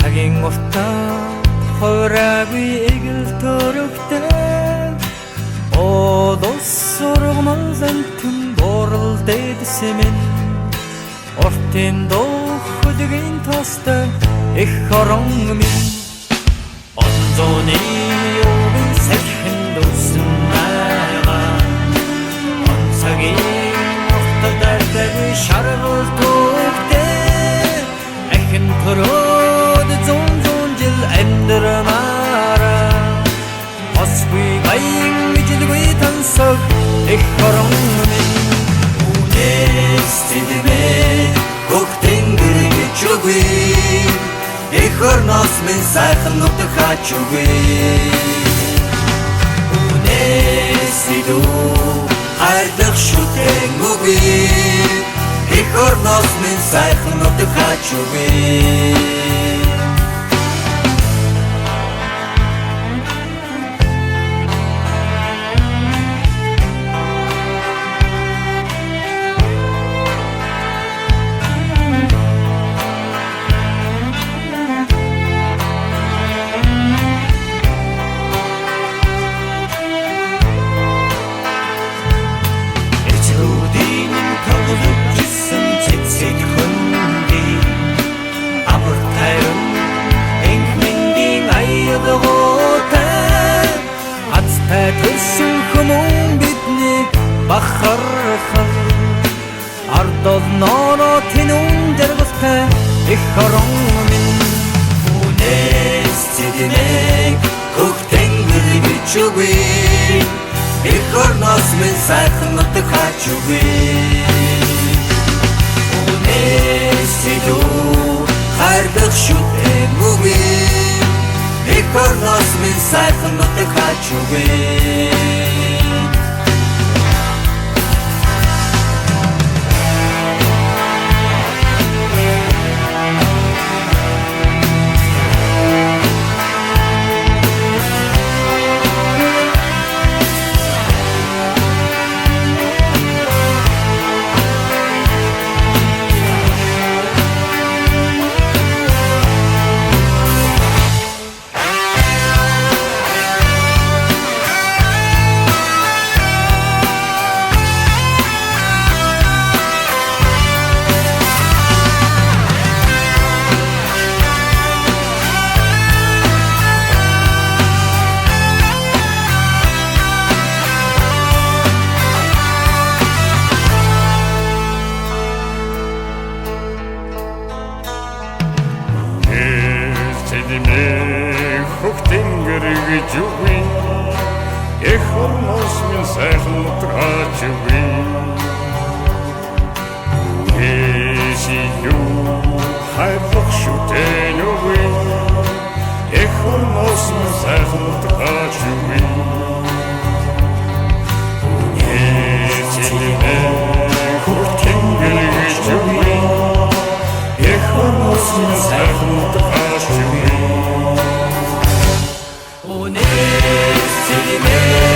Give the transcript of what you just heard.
цагийн уртаа хойраагүй эгэл төрөгтэй Олос сургамалан түн борол дэдсэмэн Ортын дохлыгийн тостой их хорон минь Онзоны юугийн сахин дусан байгаа Онцагийн уртаа дайтай шаргал төгтэй Ахин төрөөд зүүн жил амьдрамаараа Осгүй баян жилгүй тансаг их хорон минь Үнэс тэдмээ хөхтэн гэргэж үгүй Их орноос минь сайхан нутаг хаач үгүй Үнэс идүү хайрлах шүтэн үгүй Их орноос минь сайхан нутаг хаач үгүй Төсөн хүмүүн бидний бахархал Ардол норо тэнүүн дэргэлтэй их хорон минь Үнэс тэднийг хөхтэн гэргэж үгүй Их орноос минь сайхан нутаг хаач үгүй Үнэс тэдүү хайрлах шүтэн үгүй Их орноос минь сайхан нутаг хаач үгүй Хөхтэн гэргэж үгүй Их орноос минь сайхан нутаг хаач үгүй Үнэс идүү хайрлах шүтэн үгүй Их орноос минь сайхан нутаг хаач үгүй Үнэс идүү хөхтэн гэргэж үгүй Их орноос минь сайхан нутаг хаач үгүй Үнэс тэдмээ